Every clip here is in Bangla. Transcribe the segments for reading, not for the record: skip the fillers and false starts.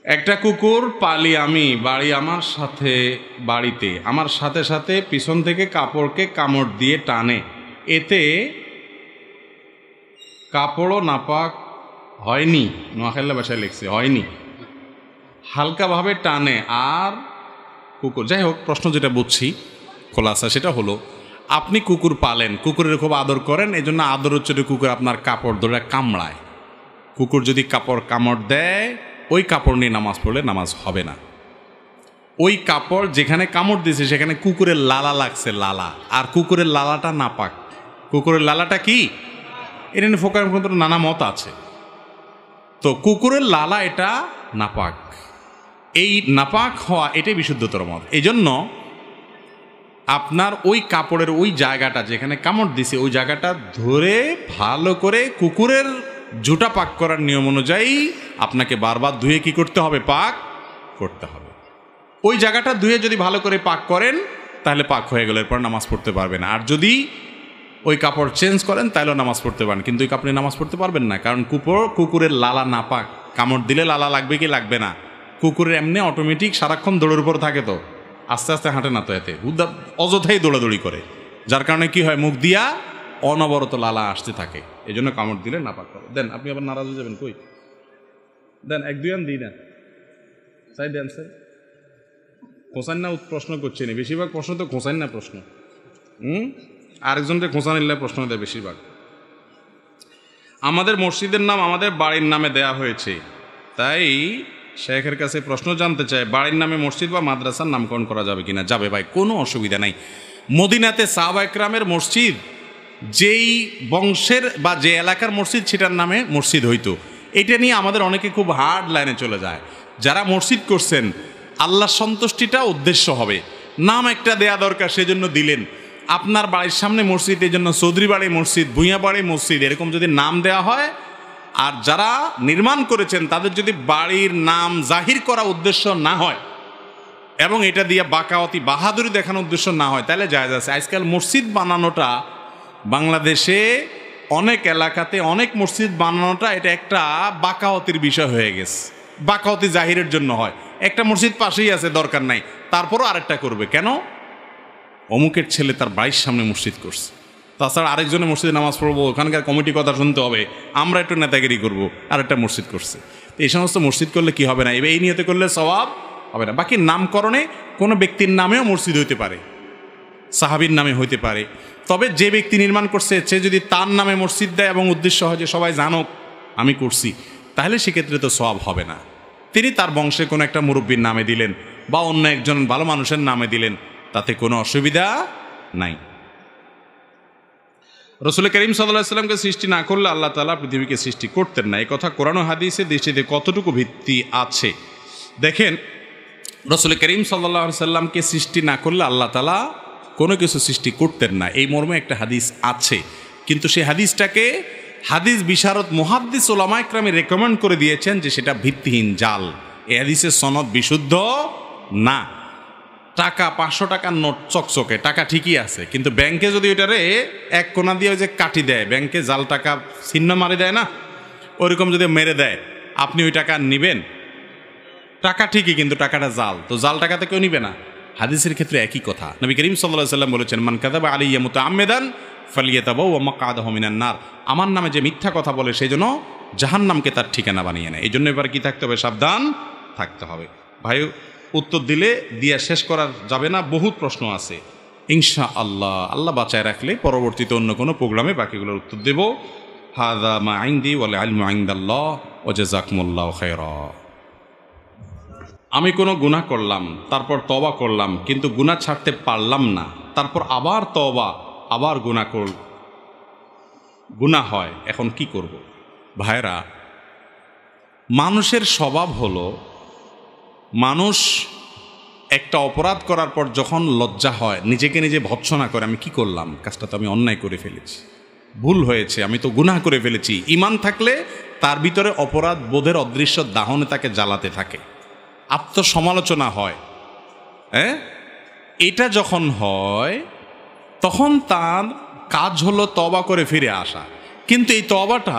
একটা কুকুর পালি আমি, বাড়িতে আমার সাথে সাথে পিছন থেকে কাপড়কে কামড় দিয়ে টানে, এতে কাপড়ও নাপাক হয়নি। নোয়াখালী ভাষায় লিখছে হয়নি, হালকাভাবে টানে আর কুকুর। যাই হোক, প্রশ্ন যেটা বুঝছি খোলাসা সেটা হলো, আপনি কুকুর পালেন, কুকুরের খুব আদর করেন, এই জন্য আদর হচ্ছে কুকুর আপনার কাপড় ধরে কামড়ায়। কুকুর যদি কামড় দেয়, ওই কাপড় নিয়ে নামাজ পড়লে নামাজ হবে না। ওই কাপড় যেখানে কামড় দিয়েছে সেখানে কুকুরের লালা লাগছে, লালা, আর কুকুরের লালাটা নাপাক। কুকুরের লালাটা কি, এটা নিয়ে ফোকার নানা মত আছে। তো কুকুরের লালা এটা নাপাক, এই নাপাক হওয়া এটাই বিশুদ্ধতর মত। এই জন্য আপনার ওই কাপড়ের ওই জায়গাটা যেখানে কামড় দিছে ওই জায়গাটা ধরে ভালো করে কুকুরের ঝুটা পাক করার নিয়ম অনুযায়ী আপনাকে বারবার ধুয়ে কি করতে হবে, পাক করতে হবে। ওই জায়গাটা ধুয়ে যদি ভালো করে পাক করেন তাহলে পাক হয়ে গেল, এরপর নামাজ পড়তে পারবেন। আর যদি ওই কাপড় চেঞ্জ করেন তাহলেও নামাজ পড়তে পারেন, কিন্তু ওই কাপড়ে নামাজ পড়তে পারবেন না, কারণ কুকুরের লালা নাপাক। কামড় দিলে লালা লাগবে কি লাগবে না? কুকুরের এমনি অটোমেটিক সারাক্ষণ দৌড়ের উপর থাকে, তো আস্তে আস্তে হাঁটে না, তো এতে অযথাই দৌড়াদৌড়ি করে, যার কারণে কি হয়, মুখ দিয়া অনবরত লালা আসতে থাকে। এই জন্য কামড় দিলে নাপাক হবে। দেন, আপনি আবার নারাজ হয়ে যাবেন, কই দেন, এক দুই আন দিই না, চাই দেন স্যার। খোঁচান না প্রশ্ন করছে না, বেশিরভাগ প্রশ্ন তো খোঁচান না প্রশ্ন, আরেকজনকে খোঁচা নিলে প্রশ্ন দেয় বেশিরভাগ। আমাদের মসজিদের নাম আমাদের বাড়ির নামে দেয়া হয়েছে, তাই শেখের কাছে প্রশ্ন জানতে চাই, বাড়ির নামে মসজিদ বা মাদ্রাসার নামকরণ করা যাবে কিনা? যাবে ভাই, কোনো অসুবিধা নাই। মদিনাতে সাহাবা একরামের মসজিদ যেই বংশের বা যে এলাকার মসজিদ সেটার নামে মসজিদ হইতো। এটা নিয়ে আমাদের অনেকে খুব হার্ড লাইনে চলে যায়। যারা মসজিদ করছেন আল্লাহর সন্তুষ্টিটা উদ্দেশ্য হবে, নাম একটা দেয়া দরকার, সেজন্য দিলেন। আপনার বাড়ির সামনে মসজিদ, এই জন্য চৌধুরী বাড়ি মসজিদ, ভূঁইয়া বাড়ি মসজিদ, এরকম যদি নাম দেয়া হয়, আর যারা নির্মাণ করেছেন তাদের যদি বাড়ির নাম জাহির করা উদ্দেশ্য না হয় এবং এটা দিয়ে বাকাওয়াতি বাহাদুরি দেখানোর উদ্দেশ্য না হয়, তাহলে জায়েজ আছে। আজকাল মসজিদ বানানোটা বাংলাদেশে অনেক এলাকাতে অনেক মসজিদ বানানোটা এটা একটা বাকাওয়াতির বিষয় হয়ে গেছে। বাকাওয়াতি জাহিরের জন্য হয়, একটা মসজিদ পাশেই আছে, দরকার নাই, তারপরও আরেকটা করবে কেন? অমুকের ছেলে তার বাড়ির সামনে মসজিদ করছে, তাছাড়া আরেকজনের মসজিদে নামাজ পড়বো, ওখানকার কমিটির কথা শুনতে হবে, আমরা একটু নেতাগিরি করবো, আর একটা মসজিদ করছে। এই সমস্ত মসজিদ করলে কি হবে না, এই নিয়তে করলে সওয়াব হবে না। বাকি নামকরণে কোনো ব্যক্তির নামেও মসজিদ হইতে পারে, সাহাবীর নামে হইতে পারে, তবে যে ব্যক্তি নির্মাণ করছে সে যদি তার নামে মসজিদ দেয় এবং উদ্দেশ্য হয় যে সবাই জানুক আমি করছি, তাহলে সেক্ষেত্রে তো সওয়াব হবে না। তিনি তার বংশে কোনো একটা মুরব্বীর নামে দিলেন বা অন্য একজন ভালো মানুষের নামে দিলেন, তাতে কোনো অসুবিধা নাই। রাসূল করিম সাল্লাল্লাহু আলাইহি ওয়াসাল্লামকে সৃষ্টি না করলে আল্লাহ তাআলা পৃথিবীকে সৃষ্টি করতেন না, এই কথা কোরআন ও হাদিসের দৃষ্টিতে কতটুকু ভিত্তি আছে? দেখেন, রাসূল করিম সাল্লাল্লাহু আলাইহি ওয়াসাল্লামকে সৃষ্টি না করলে আল্লাহ তাআলা কোনো কিছু সৃষ্টি করতেন না, এই মর্মে একটা হাদিস আছে। কিন্তু সেই হাদিসটাকে হাদিস বিশারদ মুহাদ্দিস উলামায়ে কেরাম রেকমেন্ড করে দিয়েছেন যে সেটা ভিত্তিহীন, জাল। এই হাদিসের সনদ বিশুদ্ধ না। টাকা 500 টাকার নোট চকচকে, টাকা ঠিকই আছে, কিন্তু ব্যাংকে যদি ওইটারে এক কোনা দিয়ে ওই যে কাটি দেয়, ব্যাংকে জাল টাকা চিহ্ন মারি দেয় না, ওইরকম যদি মেরে দেয়, আপনি ওই টাকা নেবেন? টাকা ঠিকই কিন্তু টাকাটা জাল, তো জাল টাকাতে কেউ নিবে না। হাদিসের ক্ষেত্রে একই কথা। নবী করিম সাল্লাল্লাহু আলাইহি ওয়াসাল্লাম বলেছেন, মান কাযাবা আলাইয়া মুতাআম্মিদান ফালিয়াতাবাওয়া মাকআদাহু মিনান নার। আমার নামে যে মিথ্যা কথা বলে সেই জন্য জাহান্নামকে তার ঠিকানা বানিয়ে নেয়। এই জন্য এবার কি থাকতে হবে? সাবধান থাকতে হবে। ভাই, উত্তর দিলে দিয়া শেষ করা যাবে না, বহুত প্রশ্ন আছে। ইনশাআল্লাহ আল্লাহ বাঁচায় রাখলে পরবর্তীতে অন্য কোনো প্রোগ্রামে বাকিগুলোর উত্তর দেব। হাযা মা ইনদি ওয়াল ইলমু ইনদাল্লাহ ওয়া জাযাকুমুল্লাহু খায়রা। আমি কোনো গুনাহ করলাম, তারপর তওবা করলাম, কিন্তু গুনাহ ছাড়তে পারলাম না, তারপর আবার তওবা, আবার গুনাহ হয়, এখন কি করব? ভাইরা, মানুষের স্বভাব হলো, মানুষ একটা অপরাধ করার পর যখন লজ্জা হয়, নিজেকে নিজে ভৎসনা করে, আমি কি করলাম, কাজটা তো আমি অন্যায় করে ফেলেছি, ভুল হয়েছে, আমি তো গুনাহ করে ফেলেছি। ঈমান থাকলে তার ভিতরে অপরাধ বোধের অদৃশ্য দাহনে তাকে জ্বালাতে থাকে, আত্মসমালোচনা হয়। এটা যখন হয় তখন তার কাজ হলো তওবা করে ফিরে আসা। কিন্তু এই তওবাটা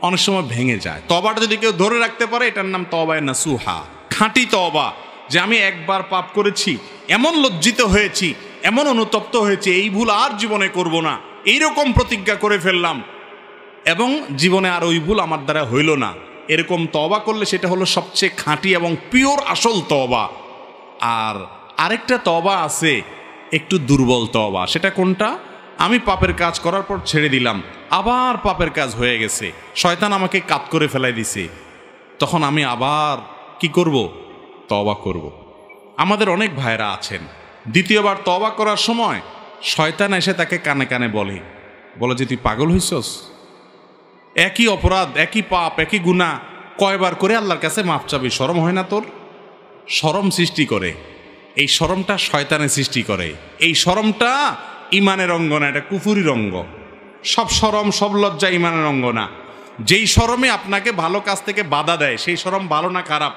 অনেক সময় ভেঙে যায়। তওবাটা যদি কেউ ধরে রাখতে পারে এটার নাম তওবায়ে নাসুহা, খাঁটি তওবা। যে আমি একবার পাপ করেছি, এমন লজ্জিত হয়েছি, এমন অনুতপ্ত হয়েছে, এই ভুল আর জীবনে করব না, এইরকম প্রতিজ্ঞা করে ফেললাম এবং জীবনে আর ওই ভুল আমার দ্বারা হইল না, এরকম তওবা করলে সেটা হলো সবচেয়ে খাঁটি এবং পিওর আসল তওবা। আর আরেকটা তওবা আছে একটু দুর্বল তওবা। সেটা কোনটা? আমি পাপের কাজ করার পর ছেড়ে দিলাম, আবার পাপের কাজ হয়ে গেছে, শয়তান আমাকে কাত করে ফেলাই দিছে, তখন আমি আবার কি করব? তওবা করব। আমাদের অনেক ভাইরা আছেন দ্বিতীয়বার তওবা করার সময় শয়তান এসে তাকে কানে কানে বলে যে তুই পাগল হইছস, একই অপরাধ, একই পাপ, একই গুনাহ কয়বার করে আল্লাহর কাছে মাফ চাবি, শরম হয় না তোর? শরম সৃষ্টি করে, এই শরমটা শয়তানের সৃষ্টি করে। এই শরমটা ইমানের অঙ্গ না, এটা কুফুরির অঙ্গ। সব শরম, সব লজ্জা ইমানের অঙ্গ না। যেই শরমে আপনাকে ভালো কাজ থেকে বাধা দেয় সেই শরম ভালো না খারাপ?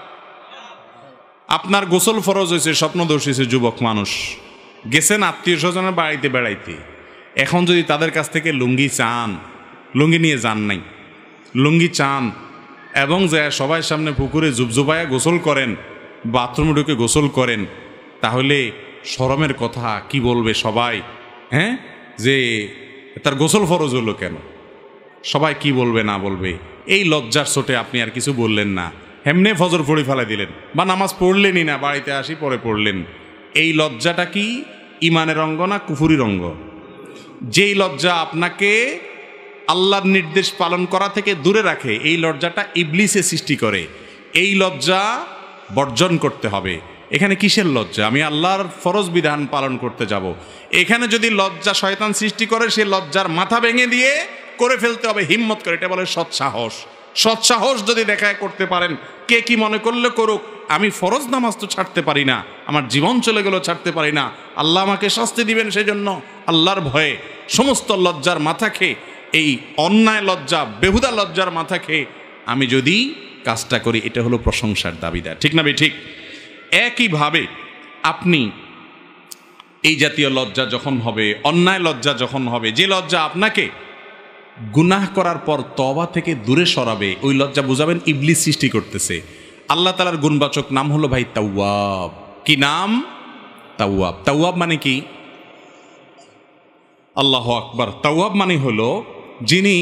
আপনার গোসল ফরজ হয়েছে, স্বপ্নদোষ হয়েছে, যুবক মানুষ গেছেন আত্মীয় স্বজনের বাড়িতে বেড়াইতে, এখন যদি তাদের কাছ থেকে লুঙ্গি চান, লুঙ্গি নিয়ে যান নাই, লুঙ্গি চান এবং যে সবাই সামনে পুকুরে জুবজুবায়া গোসল করেন, বাথরুমে ঢুকে গোসল করেন, তাহলে শরমের কথা কি বলবে সবাই? হ্যাঁ, যে তার গোসল ফরজ হলো কেন, সবাই কি বলবে না বলবে, এই লজ্জার চোটে আপনি আর কিছু বললেন না, হেমনে ফজর পড়ে ফেলা দিলেন বা নামাজ পড়লেনই না, বাড়িতে আসি পরে পড়লেন। এই লজ্জাটা কি ইমানের অঙ্গ না কুফুরির অঙ্গ? যেই লজ্জা আপনাকে আল্লাহর নির্দেশ পালন করা থেকে দূরে রাখে, এই লজ্জাটা ইবলিসে সৃষ্টি করে। এই লজ্জা বর্জন করতে হবে। এখানে কিসের লজ্জা? আমি আল্লাহর ফরজ বিধান পালন করতে যাব, এখানে যদি লজ্জা শয়তান সৃষ্টি করে, সে লজ্জার মাথা ভেঙে দিয়ে করে ফেলতে হবে হিম্মত করে। এটা বলে সৎসাহস। সৎসাহস যদি দেখায় করতে পারেন, কে কি মনে করলে করুক, আমি ফরজ নামাজ তো ছাড়তে পারি না, আমার জীবন চলে গেল ছাড়তে পারি না, আল্লাহ আমাকে শাস্তি দিবেন, সেজন্য আল্লাহর ভয়ে সমস্ত লজ্জার মাথা খেয়ে, এই অন্যায় লজ্জা, বেহুদা লজ্জার মাথা খেয়ে আমি যদি কাজটা করি, এটা হলো প্রশংসার দাবিদার। ঠিক না ভাই? ঠিক। একইভাবে আপনি এই জাতীয় লজ্জা যখন হবে, অন্যায় লজ্জা যখন হবে, যে লজ্জা আপনাকে গুনাহ করার পর তওবা থেকে দূরে সরাবে, ওই লজ্জা বুঝাবেন ইবলিস সৃষ্টি করতেছে। আল্লাহ তাআলার গুণবাচক নাম হলো ভাই তাওয়াব। কি নাম? তাওয়াব। তাওয়াব মানে কি? আল্লাহু আকবার। তাওয়াব মানে হলো যিনি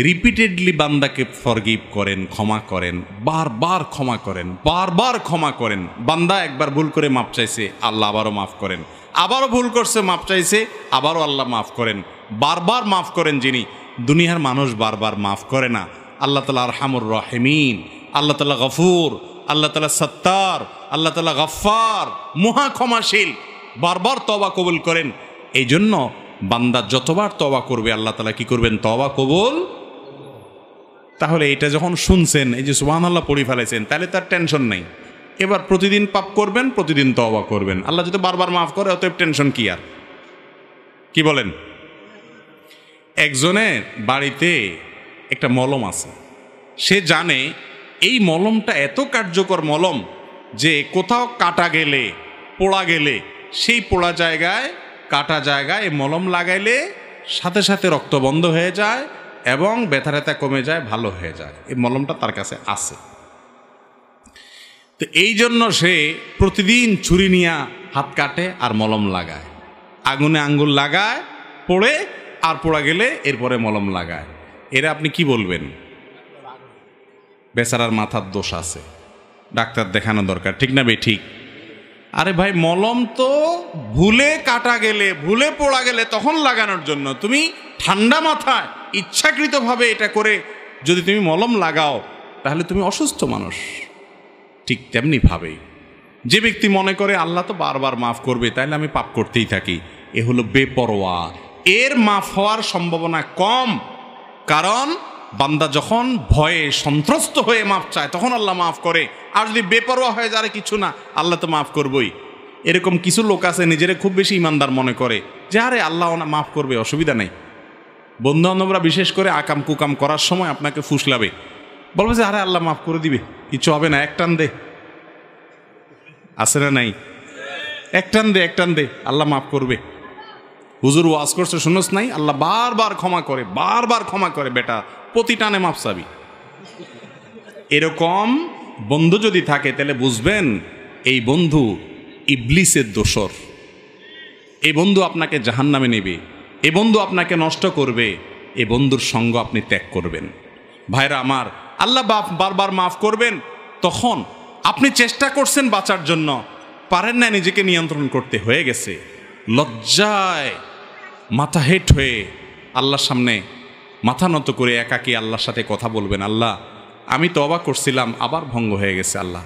রিপিটেডলি বান্দাকে ফরগিভ করেন, ক্ষমা করেন, বারবার ক্ষমা করেন, বারবার ক্ষমা করেন। বান্দা একবার ভুল করে মাফ চাইছে, আল্লাহ আবারও মাফ করেন, আবারও ভুল করছে, মাফ চাইছে, আবারও আল্লাহ মাফ করেন, বারবার মাফ করেন যিনি। দুনিয়ার মানুষ বারবার মাফ করে না। আল্লাহ তাআলা আরহামুর রাহিমিন, আল্লাহ তাআলা গফুর, আল্লাহ তাআলা সত্তার, আল্লাহ তাআলা গফফার, মহা ক্ষমাশীল, বারবার তওবা কবুল করেন। এই জন্য বান্দা যতবার তওবা করবে আল্লাহ তাআলা কি করবেন? তওবা কবুল। তাহলে এটা যখন শুনছেন, এই যে সুবহানাল্লাহ পড়ে ফেলেছেন, তাহলে তার টেনশন নেই। এবার প্রতিদিন পাপ করবেন, প্রতিদিন তওবা করবেন, আল্লাহ যদি বারবার মাফ করে, অতএব টেনশন কি আর? কি বলেন? একজনের বাড়িতে একটা মলম আছে, সে জানে এই মলমটা এত কার্যকর মলম যে কোথাও কাটা গেলে, পোড়া গেলে, সেই পোড়া জায়গায়, কাটা জায়গায় এই মলম লাগাইলে সাথে সাথে রক্ত বন্ধ হয়ে যায় এবং ব্যথা ট্যাথা কমে যায়, ভালো হয়ে যায়। এই মলমটা তার কাছে আছে। তো এই জন্য সে প্রতিদিন ছুরি নিয়ে হাত কাটে আর মলম লাগায়, আগুনে আঙ্গুল লাগায়, পোড়ে, আর পোড়া গেলে এরপরে মলম লাগায়। এরা আপনি কি বলবেন? বেচারার মাথার দোষ আছে, ডাক্তার দেখানো দরকার। ঠিক না ভাই? ঠিক। আরে ভাই, মলম তো ভুলে কাটা গেলে, ভুলে পোড়া গেলে তখন লাগানোর জন্য। তুমি ঠান্ডা মাথায় ইচ্ছাকৃতভাবে এটা করে যদি তুমি মলম লাগাও, তাহলে তুমি অসুস্থ মানুষ। ঠিক তেমনি ভাবে যে ব্যক্তি মনে করে আল্লাহ তো বারবার মাফ করবে, তাইলে আমি পাপ করতেই থাকি, এ হলো বেপরোয়া। এর মাফ হওয়ার সম্ভাবনা কম, কারণ বান্দা যখন ভয়ে সন্ত্রস্ত হয়ে মাফ চায় তখন আল্লাহ মাফ করে। আর যদি বেপরোয়া হয়ে যায় কিছু না, আল্লাহ তো মাফ করবই। এরকম কিছু লোক আছে নিজেরা খুব বেশি ইমানদার মনে করে যে আরে আল্লাহ মাফ করবে, অসুবিধা নেই। বন্ধু বান্ধবরা বিশেষ করে আকাম কুকাম করার সময় আপনাকে ফুসলাবে, বলবে যে আরে আল্লাহ মাফ করে দিবে, কিছু হবে না, এক টান দে। আছে না নাই? এক টান দে, এক টান দে, আল্লাহ মাফ করবে। হুজুর ওয়াজ করছে শুনোস নাই? আল্লাহ বারবার ক্ষমা করে, বারবার ক্ষমা করে। বেটা প্রতি টানে মাপ চাবি। এরকম বন্ধু যদি থাকে তাহলে বুঝবেন এই বন্ধু ইবলিসের দোসর। এই বন্ধু আপনাকে জাহান্নামে নেবে, এ বন্ধু আপনাকে নষ্ট করবে, এ বন্ধুর সঙ্গ আপনি ত্যাগ করবেন। ভাইরা আমার, আল্লাহ বারবার মাফ করবেন। তখন আপনি চেষ্টা করছেন বাঁচার জন্য, পারেন না, নিজেকে নিয়ন্ত্রণ করতে হয়ে গেছে। লজ্জায় মাথা হেট হয়ে আল্লাহর সামনে মাথা নত করে একাকী আল্লাহর সাথে কথা বলবেন, আল্লাহ আমি তওবা করছিলাম, আবার ভঙ্গ হয়ে গেছে, আল্লাহ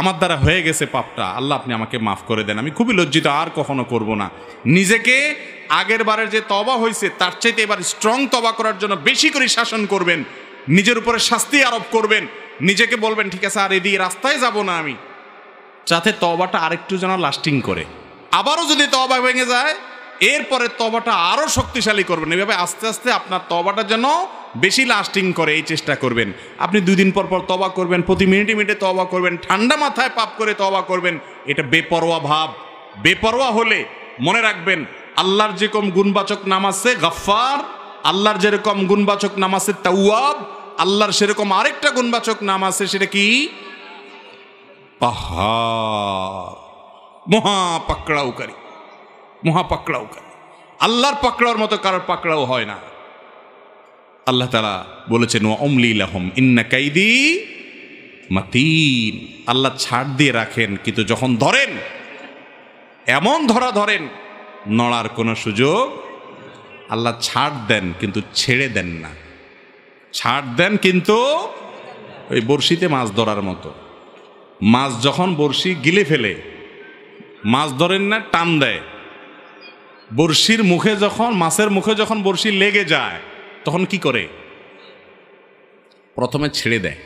আমার দ্বারা হয়ে গেছে পাপটা, আল্লাহ আপনি আমাকে মাফ করে দেন, আমি খুবই লজ্জিত, আর কখনো করব না। নিজেকে আগের বারের যে তওবা হয়েছে তার চাইতে এবার স্ট্রং তওবা করার জন্য বেশি করে শাসন করবেন, নিজের উপরে শাস্তি আরোপ করবেন, নিজেকে বলবেন ঠিক আছে আর এদিকে রাস্তায় যাব না আমি, যাতে তওবাটা আরেকটু যেন লাস্টিং করে। আবারও যদি তওবা ভেঙে যায় এরপরে তওবাটা আরও শক্তিশালী করবেন। এভাবে আস্তে আস্তে আপনার তওবাটা যেন বেশি লাস্টিং করে এই চেষ্টা করবেন। আপনি 2 দিন পর পর তওবা করবেন, প্রতি মিনিটে মিনিটে তওবা করবেন, ঠান্ডা মাথায় পাপ করে তওবা করবেন। এটা বেপরোয়া ভাব। বেপরোয়া হলে মনে রাখবেন আল্লাহর যেরকম গুণবাচক নাম আছে গফফার, আল্লাহর যেরকম গুণবাচক নাম আছে তাওয়াব, আল্লাহর সেরকম আরেকটা গুণবাচক নাম আছে, সেটা কি? পাহাড়, মহাপাকড়াওকারী। মহাপাকড়াওকারী আল্লাহর পাকড়াওর মতো কারোর পাকড়াও হয় না। আল্লাহ তাআলা বলেছেন ওয়া উমলি লাহুম ইন্না কাইদি মাতিন। আল্লাহ ছাড় দিয়ে রাখেন, কিন্তু যখন ধরেন এমন ধরা ধরেন নড়ার কোনো সুযোগ। আল্লাহ ছাড় দেন কিন্তু ছেড়ে দেন না। ছাড় দেন কিন্তু ওই বড়শিতে মাছ ধরার মতো। মাছ যখন বড়শি গিলে ফেলে, মাছ ধরেন না, টান দেয়। বড়শির মুখে যখন, মাছের মুখে যখন বড়শি লেগে যায় তখন কি করে? প্রথমে ছেড়ে দেয়,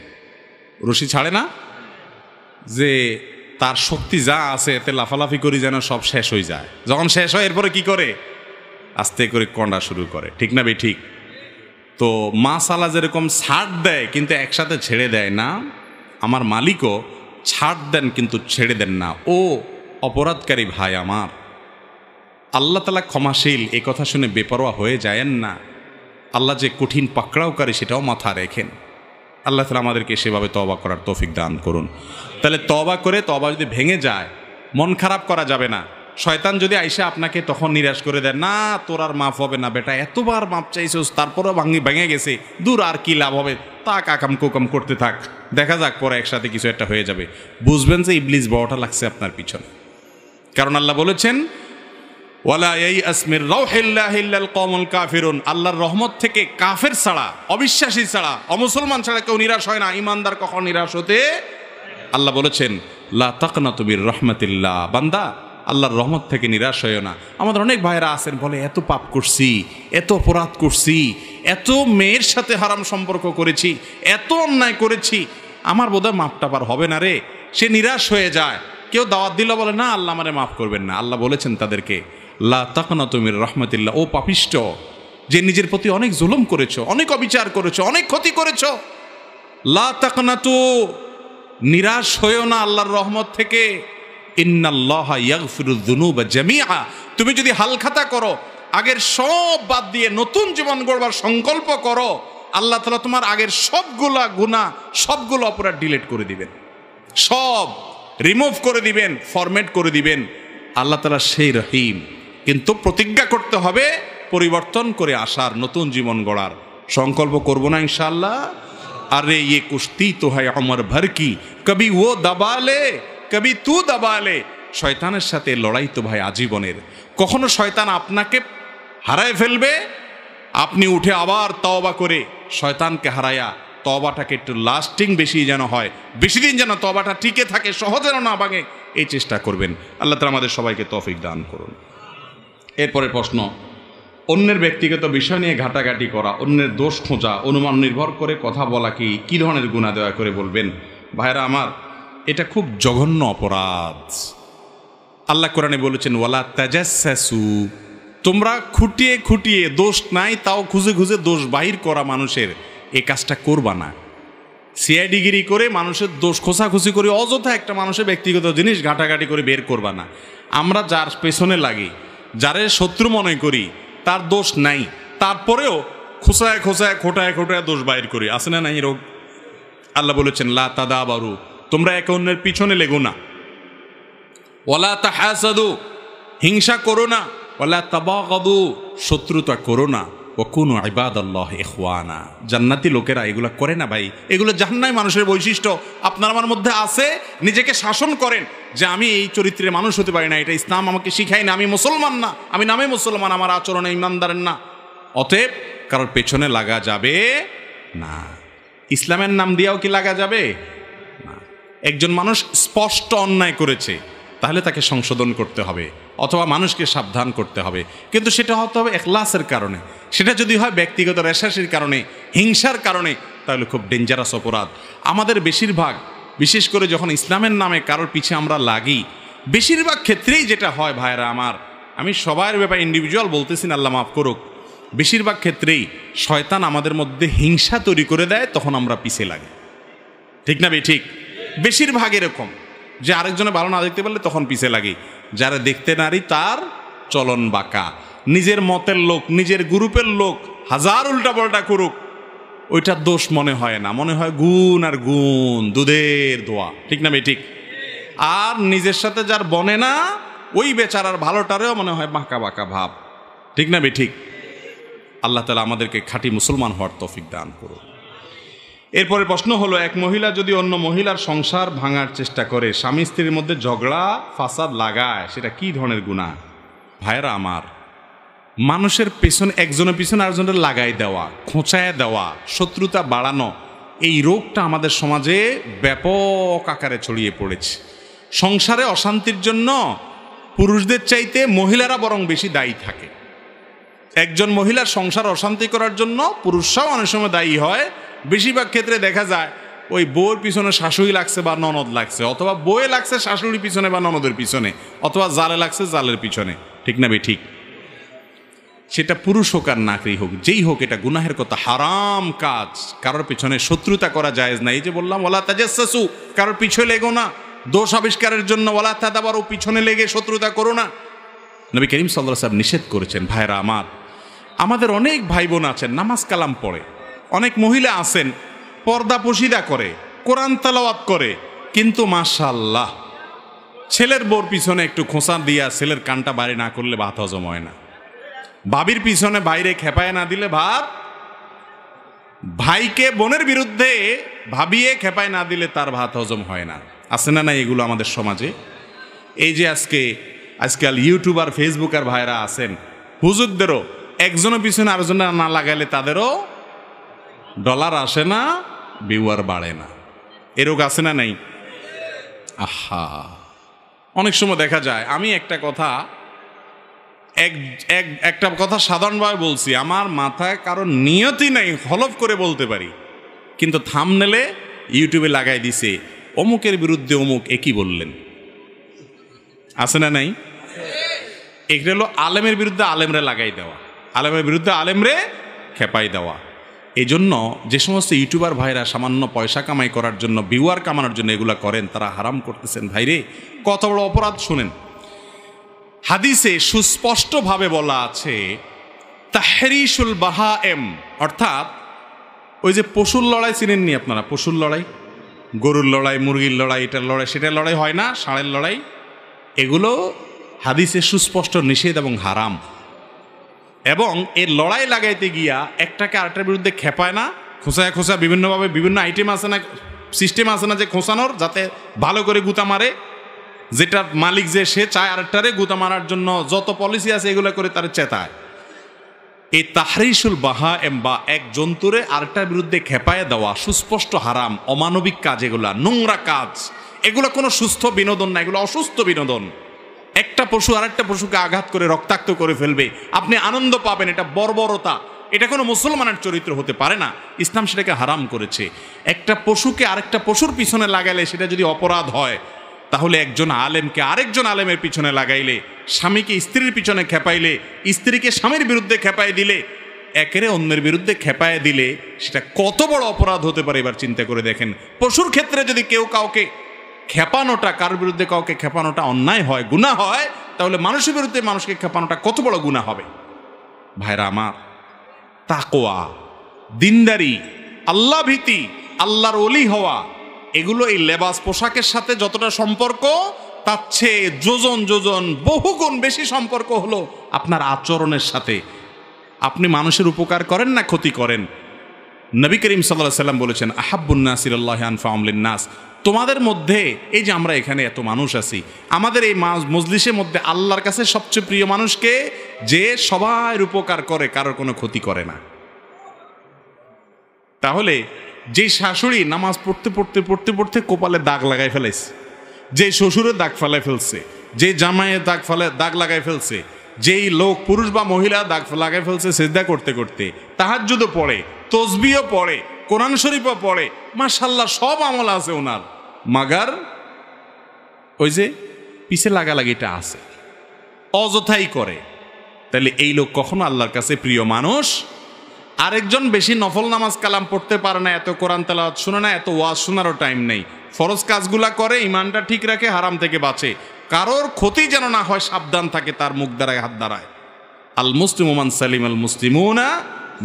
রশি ছাড়ে না, যে তার শক্তি যা আছে এতে লাফালাফি করি যেন সব শেষ হয়ে যায়। যখন শেষ হয় এরপরে কি করে? আস্তে করে কন্ডা শুরু করে। ঠিক না বে ঠিক? তো মাছ আলা যেরকম ছাড় দেয় কিন্তু একসাথে ছেড়ে দেয় না, আমার মালিকও ছাড় দেন কিন্তু ছেড়ে দেন না। ও অপরাধকারী ভাই আমার, আল্লাহ তাআলা ক্ষমাশীল, এ কথা শুনে বেপরোয়া হয়ে যায়েন না। আল্লাহ যে কঠিন পাকড়াওকারী সেটাও মাথা রেখেন। আল্লাহ তাআলা আমাদেরকে সেভাবে তওবা করার তৌফিক দান করুন। তাহলে তওবা করে, তওবা যদি ভেঙে যায় মন খারাপ করা যাবে না। শয়তান যদি আইসা আপনাকে তখন নিরাশ করে দেয়, না তোর আর মাফ হবে না বেটা, এতবার মাপ চাইছিস তারপরেও ভেঙে গেছে, দূর আর কি লাভ হবে, তা কাকাম কোকাম করতে থাক, দেখা যাক পরে একসাথে কিছু একটা হয়ে যাবে। বুঝবেন যে ইবলিস বড়টা লাগছে আপনার পিছনে। কারণ আল্লাহ বলেছেন ওয়ালা ইয়াইআস মির রাউহিল্লাহি ইল্লাল কওমুল কাফিরুন। আল্লাহর রহমত থেকে কাফের ছাড়া, অবিশ্বাসী ছাড়া, অমুসলমান ছাড়া কেউ নিরাশ হয় না। ইমানদার কখন নিরাশ হতে? আল্লাহ বলেছেন লা তাকনাতু মির রাহমাতিল্লাহ, বান্দা আল্লাহর রহমত থেকে নিরাশ হয়ও না। আমাদের অনেক ভাইরা আছেন বলে এত পাপ করছি, এত অপরাধ করছি, এত মেয়ের সাথে হারাম সম্পর্ক করেছি, এত অন্যায় করেছি, আমার বোধহয় মাপটা পার হবে না রে। সে নিরাশ হয়ে যায়। কেউ দাওয়াত দিল বলে না আল্লাহ আমারে মাফ করবেন না। আল্লাহ বলেছেন তাদেরকে লা তাকনাতু মির রাহমাতিল্লাহ, ও পাপিষ্ঠ, যে নিজের প্রতি অনেক জুলুম করেছো, অনেক অবিচার করেছো, অনেক ক্ষতি করেছো, লা তাকনাতু, নিরাশ হয়েও না আল্লাহর রহমত থেকে। ইন্নাল্লাহা ইয়াগফিরুয যুনুবা জামিআ, তুমি যদি হালখাতা করো, আগের সব বাদ দিয়ে নতুন জীবন গড়বার সংকল্প করো, আল্লাহ তাআলা তোমার আগের সবগুলা গুনাহ, সবগুলো অপরাধ ডিলিট করে দিবেন, সব রিমুভ করে দিবেন, ফরম্যাট করে দিবেন। আল্লাহ তাআলা সেই রহিম। কিন্তু প্রতিজ্ঞা করতে হবে পরিবর্তন করে আসার, নতুন জীবন গড়ার সংকল্প করব না ইনশাআল্লাহ। আরে ये कुश्ती तो है उम्र भर की, कभी वो दबा ले कभी तू दबा ले। শয়তানের সাথে লড়াই তো ভাই আজীবনের। কখনো শয়তান আপনাকে হারায় ফেলবে, আপনি উঠে আবার তওবা করে শয়তানকে হারায়া তওবাটাকে একটু লাস্টিং বেশি যেন হয়, বেশি দিন যেন তওবাটা টিকে থাকে, সহজে না ভাঙে, এই চেষ্টা করবেন। আল্লাহ তাআলা আমাদের সবাইকে তৌফিক দান করুন। এরপরে প্রশ্ন, অন্যের ব্যক্তিগত বিষয় নিয়ে ঘাটাঘাটি করা, অন্যের দোষ খোঁজা, অনুমান নির্ভর করে কথা বলা কি ধরনের গুনাহ দয়া করে বলবেন? ভাইরা আমার, এটা খুব জঘন্য অপরাধ। আল্লাহ কোরআনে বলেছেন ওয়ালা তাজাসসু, তোমরা খুঁটিয়ে খুঁটিয়ে, দোষ নাই তাও খুঁজে খুঁজে দোষ বাহির করা মানুষের, এই কাজটা করবা না। সিআইডিগিরি করে মানুষের দোষ খোঁচাখুচি করে অযথা একটা মানুষের ব্যক্তিগত জিনিস ঘাটাঘাটি করে বের করবা না। আমরা যার পেছনে লাগি, যারে শত্রু মনে করি, তার দোষ নাই, তারপরেও খোসায় খোসায় খোটায় খোটায় দোষ বাইর করি, আছে না নাই রোগ? আল্লাহ বলেছেন লা তাদাবারু, তোমরা একে অন্যের পিছনে লেগো না। ওয়ালা তাহাসাদু, হিংসা করো না। ওয়ালা তাবাগাদু, শত্রুতা করো না। ওয়াকুনু ইবাদাল্লাহ ইখওয়ানা, জান্নাতি লোকেরা এগুলো করে না ভাই, এগুলো জাহান্নামী মানুষের বৈশিষ্ট্য। আপনার আমার মধ্যে আছে, নিজেকে শাসন করেন যে আমি এই চরিত্রের মানুষ হতে পারি না, এটা ইসলাম আমাকে শিখায় না, আমি মুসলমান না, আমি নামে মুসলমান, আমার আচরণে ইমানদারের না। অতএব কারোর পেছনে লাগা যাবে না। ইসলামের নাম দিয়েও কি লাগা যাবে না? একজন মানুষ স্পষ্ট অন্যায় করেছে, তাহলে তাকে সংশোধন করতে হবে অথবা মানুষকে সাবধান করতে হবে, কিন্তু সেটা হতে হবে ইখলাসের কারণে। সেটা যদি হয় ব্যক্তিগত রেশাসির কারণে, হিংসার কারণে, তাহলে খুব ডেঞ্জারাস অপরাধ। আমাদের বেশিরভাগ, বিশেষ করে যখন ইসলামের নামে কারোর পিছে আমরা লাগি, বেশিরভাগ ক্ষেত্রেই যেটা হয় ভাইরা আমার, আমি সবার ব্যাপারে ইন্ডিভিজুয়াল বলতেছি না, আল্লাহ মাফ করুক, বেশিরভাগ ক্ষেত্রেই শয়তান আমাদের মধ্যে হিংসা তৈরি করে দেয়, তখন আমরা পিছে লাগি। ঠিক না ভাই? ঠিক। বেশিরভাগ এরকম যে আরেকজনে ভালো না দেখতে পারলে তখন পিছে লাগে। যারা দেখতে নারী তার চলন বাঁকা, নিজের মতের লোক, নিজের গ্রুপের লোক হাজার উল্টা পাল্টা করুক, ওইটা দোষ মনে হয় না, মনে হয় গুণ আর গুণ, দুধের দোয়া। ঠিক না ভাই? ঠিক। আর নিজের সাথে যার বনে না, ওই বেচারার ভালোটারেও মনে হয় বাঁকা বাঁকা ভাব। ঠিক না ভাই? ঠিক। আল্লাহ তাআলা আমাদেরকে খাঁটি মুসলমান হওয়ার তৌফিক দান করুন। এরপরে প্রশ্ন হলো, এক মহিলা যদি অন্য মহিলার সংসার ভাঙার চেষ্টা করে, স্বামী স্ত্রীর মধ্যে ঝগড়া ফাসাদ লাগায়, সেটা কি ধরনের গুনাহ? ভাইরা আমার, মানুষের পেছনে, একজনের পিছনে আরেকজনের লাগাই দেওয়া, খোঁচায় দেওয়া, শত্রুতা বাড়ানো, এই রোগটা আমাদের সমাজে ব্যাপক আকারে ছড়িয়ে পড়েছে। সংসারে অশান্তির জন্য পুরুষদের চাইতে মহিলারা বরং বেশি দায়ী থাকে। একজন মহিলার সংসার অশান্তি করার জন্য পুরুষরাও অনেক সময় দায়ী হয়। বেশিরভাগ ক্ষেত্রে দেখা যায় ওই বউয়ের পিছনে শাশুড়ি লাগছে বা ননদ লাগছে, অথবা বউয়ে লাগছে শাশুড়ির পিছনে বা ননদের পিছনে, অথবা জালে লাগছে জালের পিছনে। ঠিক না ভাই? ঠিক। সেটা পুরুষ হোক আর নারী হোক, যেই হোক, এটা গুনাহের কথা, হারাম কাজ। কারোর পিছনে শত্রুতা করা জায়েজ না। এই যে বললাম ওয়ালা তাজাসসু, কারোর পিছনে লেগো না। দোষ আবিষ্কারের জন্য ওয়ালা তাদাবারু, পিছনে লেগে শত্রুতা করো না। নবী করিম সাল্লাল্লাহু আলাইহি ওয়াসাল্লাম নিষেধ করেছেন। ভাইরা আমার, আমাদের অনেক ভাই বোন আছেন নামাজ কালাম পড়ে, অনেক মহিলা আছেন পর্দা পশিদা করে, কোরআন তেলাওয়াত করে, কিন্তু মাশাআল্লাহ ছেলের বউর পিছনে একটু খোঁচা দিয়া ছেলের কানটা বাইরে না করলে ভাত হজম হয় না। ভাবির পিছনে বাইরে খেপায় না দিলে ভাত, ভাইকে বোনের বিরুদ্ধে ভাবিয়ে খেপায় না দিলে তার ভাত হজম হয় না। আছে না না এগুলো আমাদের সমাজে? এই যে আজকাল ইউটিউবার ফেসবুকার ভাইরা আছেন, হুজুরদেরও একজনের পিছনে আরেকজনের না লাগাইলে তাদেরও ডলার আসে না, ভিউয়ার বাড়ে না। এরকম আছে না নাই? আহা, অনেক সময় দেখা যায়, আমি একটা কথা সাধারণভাবে বলছি, আমার মাথায় কারো নিয়তি নাই, হলফ করে বলতে পারি, কিন্তু থাম্বনেলে ইউটিউবে লাগাই দিছে অমুকের বিরুদ্ধে অমুক একই বললেন। আছে না নাই? এটা হলো আলেমের বিরুদ্ধে আলেমরে লাগাই দেওয়া, আলেমের বিরুদ্ধে আলেমরে খেপাই দেওয়া। এই জন্য যে সমস্ত ইউটিউবার ভাইরা সামান্য পয়সা কামাই করার জন্য, ভিউয়ার কামানোর জন্য এগুলা করেন, তারা হারাম করতেছেন। ভাইরে, কত বড় অপরাধ শুনেন। হাদিসে সুস্পষ্টভাবে বলা আছে তাহরিশুল বাহাএম, অর্থাৎ ওই যে পশুর লড়াই চিনেননি আপনারা? পশুর লড়াই, গরুর লড়াই, মুরগির লড়াই, এটার লড়াই, সেটার লড়াই হয় না, ষাঁড়ের লড়াই, এগুলো হাদিসে সুস্পষ্ট নিষেধ এবং হারাম। এবং এর লড়াই লাগাইতে গিয়া একটাকে আরেকটার বিরুদ্ধে খেপায় না, খোঁচায় খোঁচা বিভিন্নভাবে বিভিন্ন আইটেম আছে না, সিস্টেম আছে না যে খোঁচানোর, যাতে ভালো করে গুতা মারে, যেটা মালিক যে সে চায় আরেকটারে গুতা মারার জন্য যত পলিসি আছে এগুলো করে তার চেতায়। এই তাহরিশুল বাহাএম বা এক জন্তুরে আরেকটার বিরুদ্ধে খেপায় দেওয়া সুস্পষ্ট হারাম, অমানবিক কাজ, এগুলা নোংরা কাজ, এগুলো কোনো সুস্থ বিনোদন না, এগুলো অসুস্থ বিনোদন। একটা পশু আরেকটা পশুকে আঘাত করে রক্তাক্ত করে ফেলবে, আপনি আনন্দ পাবেন, এটা বর্বরতা, এটা কোনো মুসলমানের চরিত্র হতে পারে না। ইসলাম সেটাকে হারাম করেছে। একটা পশুকে আরেকটা পশুর পিছনে লাগাইলে সেটা যদি অপরাধ হয়, তাহলে একজন আলেমকে আরেকজন আলেমের পিছনে লাগাইলে, স্বামীকে স্ত্রীর পিছনে খেপাইলে, স্ত্রীকে স্বামীর বিরুদ্ধে খেপাই দিলে, একেরে অন্যের বিরুদ্ধে খেপায় দিলে সেটা কত বড় অপরাধ হতে পারে এবার চিন্তা করে দেখেন। পশুর ক্ষেত্রে যদি কেউ কাউকে খেপানোটা, কার বিরুদ্ধে কাউকে খেপানোটা অন্যায় হয়, গুনাহ হয়, তাহলে মানুষের বিরুদ্ধে মানুষকে খেপানোটা কত বড় গুনাহ হবে। ভাইরা আমার, তাকওয়া, দিনদারি, আল্লাহ ভীতি, আল্লাহর ওলি হওয়া, এগুলো এই লেবাস পোশাকের সাথে যতটা সম্পর্ক, তার চেয়ে যোজন যোজন বহুগুণ বেশি সম্পর্ক হলো আপনার আচরণের সাথে। আপনি মানুষের উপকার করেন না ক্ষতি করেন? নবী করিম সাল্লাল্লাহু আলাইহি ওয়াসাল্লাম বলেছেন, আহাব্বুন নাসি ইলাল্লাহি আনফাউহুম লিন-নাস। তোমাদের মধ্যে এই যে আমরা এখানে এত মানুষ আছি, আমাদের এই মজলিসের মধ্যে আল্লাহর কাছে সবচেয়ে প্রিয় মানুষকে, যে সবার উপকার করে, কারোর কোনো ক্ষতি করে না। তাহলে যে শাশুড়ি নামাজ পড়তে পড়তে পড়তে পড়তে কপালে দাগ লাগাই ফেলেছে, যে শ্বশুরের দাগ ফেলাই ফেলছে, যে জামাইয়ের দাগ লাগাই ফেলছে, যেই লোক পুরুষ বা মহিলা দাগ লাগাই ফেলছে সিজদা করতে করতে, তাহাজ্জুদও পড়ে, তসবিহও পড়ে, কোরআন শরীফও পড়ে, মাশাআল্লাহ সব আমল আছে ওনার, মাগার ওই যে পিছে লাগালাগিটা আছে, অযথাই করে। তাহলে এই লোক কখনো আল্লাহর কাছে প্রিয় মানুষ? আরেকজন বেশি নফল নামাজ কালাম পড়তে পারে না, এত কোরআন তেলাওয়াত শুনে না, এত ওয়াজ শোনারও টাইম নেই, ফরজ কাজগুলা করে, ইমানটা ঠিক রাখে, হারাম থেকে বাঁচে, কারোর ক্ষতি যেন না হয় সাবধান থাকে তার মুখ দ্বারায় হাত দ্বারায়। আল মুসলিমু মান সালিম আল মুসলিমুনা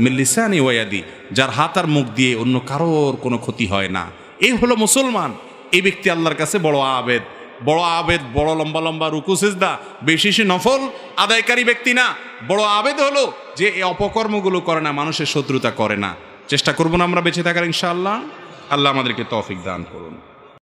মিন লিসানি ওয়া ইয়াদি, যার হাত আর মুখ দিয়ে অন্য কারোর কোনো ক্ষতি হয় না, এই হলো মুসলমান। এই ব্যক্তি আল্লাহর কাছে বড় আবেদ, বড় আবেদ, বড় লম্বা লম্বা রুকু সিজদা, বেশি নফল আদায়কারী ব্যক্তি না। বড় আবেদ হলো যে এই অপকর্মগুলো করে না, মানুষের শত্রুতা করে না। চেষ্টা করবো না আমরা বেঁচে থাকার ইনশাআল্লাহ। আল্লাহ আমাদেরকে তৌফিক দান করুন।